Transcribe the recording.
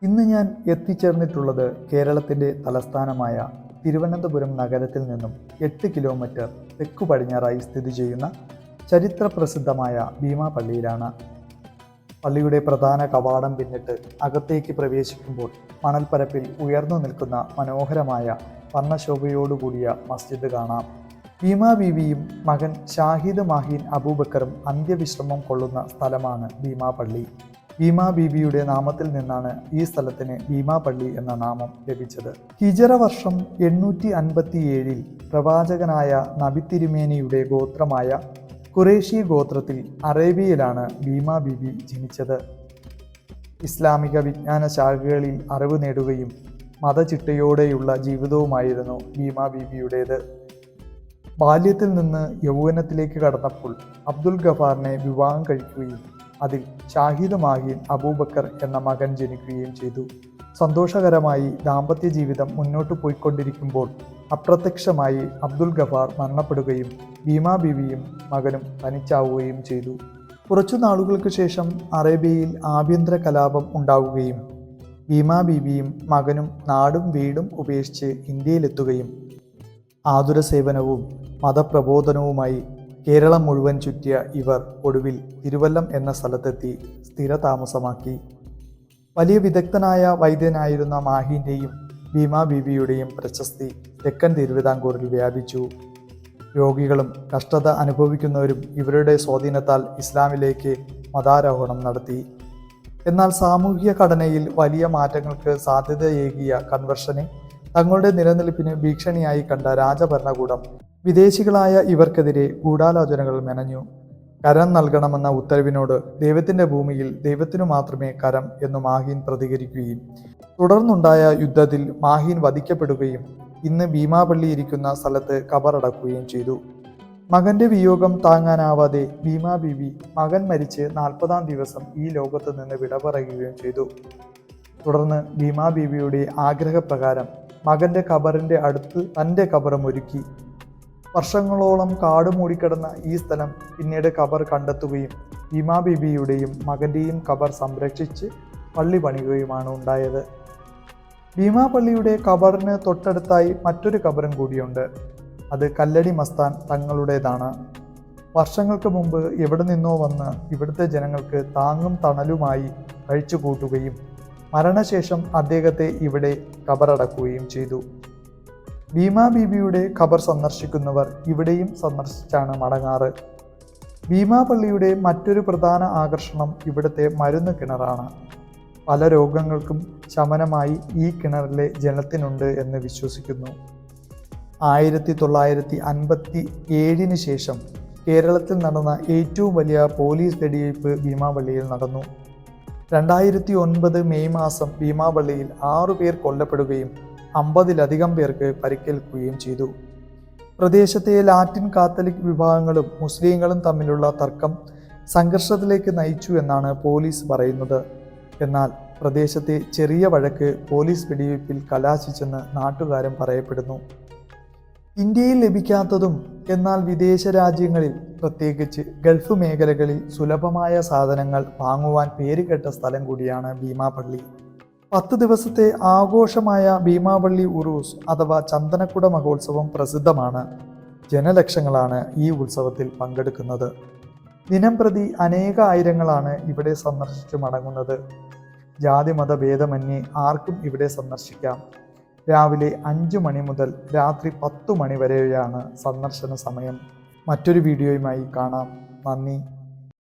ഇന്ന് ഞാൻ എത്തിച്ചേർന്നിട്ടുള്ളത് കേരളത്തിൻ്റെ തലസ്ഥാനമായ തിരുവനന്തപുരം നഗരത്തിൽ നിന്നും 8 കിലോമീറ്റർ തെക്കു പടിഞ്ഞാറായി സ്ഥിതി ചെയ്യുന്ന ചരിത്രപ്രസിദ്ധമായ ഭീമാപള്ളിയിലാണ്. പള്ളിയുടെ പ്രധാന കവാടം പിന്നിട്ട് അകത്തേക്ക് പ്രവേശിക്കുമ്പോൾ മണൽപ്പരപ്പിൽ ഉയർന്നു നിൽക്കുന്ന മനോഹരമായ വർണ്ണശോഭയോടുകൂടിയ മസ്ജിദ് കാണാം. ഭീമാ ബീവിയും മകൻ ഷാഹിദ് മാഹീൻ അബൂബക്കറും അന്ത്യവിശ്രമം കൊള്ളുന്ന സ്ഥലമാണ് ഭീമാപള്ളി. ഭീമാ ബീവിയുടെ നാമത്തിൽ നിന്നാണ് ഈ സ്ഥലത്തിന് ഭീമാപള്ളി എന്ന നാമം ലഭിച്ചത്. ഹിജറ വർഷം 857 പ്രവാചകനായ നബി തിരുമേനിയുടെ ഗോത്രമായ ഖുറേഷി ഗോത്രത്തിൽ അറേബ്യയിലാണ് ഭീമാ ബീവി ജനിച്ചത്. ഇസ്ലാമിക വിജ്ഞാന ശാഖകളിൽ അറിവ് നേടുകയും മതചിട്ടയോടെയുള്ള ജീവിതവുമായിരുന്നു ഭീമാ ബീവിയുടേത്. ബാല്യത്തിൽ നിന്ന് യൗവനത്തിലേക്ക് കടന്നപ്പോൾ അബ്ദുൽ ഗഫാറിനെ വിവാഹം കഴിക്കുകയും അതിൽ ഷാഹിദ് മാഹീൻ അബൂബക്കർ എന്ന മകൻ ജനിക്കുകയും ചെയ്തു. സന്തോഷകരമായി ദാമ്പത്യ ജീവിതം മുന്നോട്ട് പോയിക്കൊണ്ടിരിക്കുമ്പോൾ അപ്രത്യക്ഷമായി അബ്ദുൽ ഗഫാർ മരണപ്പെടുകയും ഭീമാ ബീവിയും മകനും തനിച്ചാവുകയും ചെയ്തു. കുറച്ചു നാളുകൾക്ക് ശേഷം അറേബ്യയിൽ ആഭ്യന്തര കലാപം ഉണ്ടാവുകയും ഭീമാ ബീവിയും മകനും നാടും വീടും ഉപേക്ഷിച്ച് ഇന്ത്യയിലെത്തുകയും ആതുര സേവനവും മതപ്രബോധനവുമായി കേരളം മുഴുവൻ ചുറ്റിയ ഇവർ ഒടുവിൽ തിരുവല്ലം എന്ന സ്ഥലത്തെത്തി സ്ഥിരതാമസമാക്കി. വലിയ വിദഗ്ധനായ വൈദ്യനായിരുന്ന മാഹീൻ്റെയും ഭീമാ ബീവിയുടെയും പ്രശസ്തി തെക്കൻ തിരുവിതാംകൂറിൽ വ്യാപിച്ചു. രോഗികളും കഷ്ടത അനുഭവിക്കുന്നവരും ഇവരുടെ സ്വാധീനത്താൽ ഇസ്ലാമിലേക്ക് മതാരോഹണം നടത്തി. എന്നാൽ സാമൂഹിക ഘടനയിൽ വലിയ മാറ്റങ്ങൾക്ക് സാധ്യതയേകിയ കൺവെർഷനെ തങ്ങളുടെ നിലനിൽപ്പിന് ഭീഷണിയായി കണ്ട രാജഭരണകൂടം വിദേശികളായ ഇവർക്കെതിരെ ഗൂഢാലോചനകൾ മെനഞ്ഞു. കരം നൽകണമെന്ന ഉത്തരവിനോട് ദൈവത്തിൻ്റെ ഭൂമിയിൽ ദൈവത്തിനു മാത്രമേ കരം എന്നു മാഹീൻ പ്രതികരിക്കുകയും തുടർന്നുണ്ടായ യുദ്ധത്തിൽ മാഹീൻ വധിക്കപ്പെടുകയും ഇന്ന് ഭീമാപള്ളി ഇരിക്കുന്ന സ്ഥലത്ത് കബറടക്കുകയും ചെയ്തു. മകന്റെ വിയോഗം താങ്ങാനാവാതെ ഭീമാ ബീവി മകൻ മരിച്ച് 40-ാം ദിവസം ഈ ലോകത്ത് നിന്ന് വിട പറയുകയും ചെയ്തു. തുടർന്ന് ഭീമാ ബീവിയുടെ ആഗ്രഹപ്രകാരം മകന്റെ ഖബറിന്റെ അടുത്ത് തൻ്റെ ഖബറും ഒരുക്കി. വർഷങ്ങളോളം കാട് മൂടിക്കിടന്ന ഈ സ്ഥലം പിന്നീട് ഖബർ കണ്ടെത്തുകയും ഭീമാ ബീവിയുടെയും മകന്റെയും ഖബർ സംരക്ഷിച്ച് പള്ളി പണിയുകയുമാണ് ഉണ്ടായത്. ഭീമാ പള്ളിയുടെ ഖബറിന് തൊട്ടടുത്തായി മറ്റൊരു ഖബറും കൂടിയുണ്ട്. അത് കല്ലടി മസ്താൻ തങ്ങളുടേതാണ്. വർഷങ്ങൾക്ക് മുമ്പ് എവിടെ നിന്നോ വന്ന് ഇവിടുത്തെ ജനങ്ങൾക്ക് താങ്ങും തണലുമായി കഴിച്ചുകൂട്ടുകയും മരണശേഷം അദ്ദേഹത്തെ ഇവിടെ ഖബറടക്കുകയും ചെയ്തു. ഭീമാ ബീവിയുടെ ഖബർ സന്ദർശിക്കുന്നവർ ഇവിടെയും സന്ദർശിച്ചാണ് മടങ്ങാറ്. ഭീമാ പള്ളിയുടെ മറ്റൊരു പ്രധാന ആകർഷണം ഇവിടുത്തെ മരുന്ന് കിണറാണ്. പല രോഗങ്ങൾക്കും ശമനമായി ഈ കിണറിലെ ജലത്തിനുണ്ട് എന്ന് വിശ്വസിക്കുന്നു. 1957 ശേഷം കേരളത്തിൽ നടന്ന ഏറ്റവും വലിയ പോലീസ് വെടിവയ്പ് ഭീമാപള്ളിയിൽ നടന്നു. 2009 മെയ് മാസം ഭീമാപള്ളിയിൽ 6 പേർ കൊല്ലപ്പെടുകയും 50-ലധികം പേർക്ക് പരിക്കേൽക്കുകയും ചെയ്തു. പ്രദേശത്തെ ലാറ്റിൻ കാത്തലിക് വിഭാഗങ്ങളും മുസ്ലിങ്ങളും തമ്മിലുള്ള തർക്കം സംഘർഷത്തിലേക്ക് നയിച്ചു എന്നാണ് പോലീസ് പറയുന്നത്. എന്നാൽ പ്രദേശത്തെ ചെറിയ വഴക്ക് പോലീസ് വെടിവയ്പിൽ കലാശിച്ചെന്ന് നാട്ടുകാരും പറയപ്പെടുന്നു. ഇന്ത്യയിൽ ലഭിക്കാത്തതും എന്നാൽ വിദേശ രാജ്യങ്ങളിൽ പ്രത്യേകിച്ച് ഗൾഫ് മേഖലകളിൽ സുലഭമായ സാധനങ്ങൾ വാങ്ങുവാൻ പേരുകേട്ട സ്ഥലം കൂടിയാണ് ഭീമാപള്ളി. 10 ദിവസത്തെ ആഘോഷമായ ഭീമാപള്ളി ഉറൂസ് അഥവാ ചന്ദനക്കുട മഹോത്സവം പ്രസിദ്ധമാണ്. ജനലക്ഷങ്ങളാണ് ഈ ഉത്സവത്തിൽ പങ്കെടുക്കുന്നത്. ദിനംപ്രതി ആയിരങ്ങളാണ് ഇവിടെ സന്ദർശിച്ചു മടങ്ങുന്നത്. ജാതിമത ഭേദമന്യേ ആർക്കും ഇവിടെ സന്ദർശിക്കാം. രാവിലെ 5 മണി മുതൽ രാത്രി 10 മണി വരെയാണ് സന്ദർശന സമയം. മറ്റൊരു വീഡിയോയുമായി കാണാം. നന്ദി.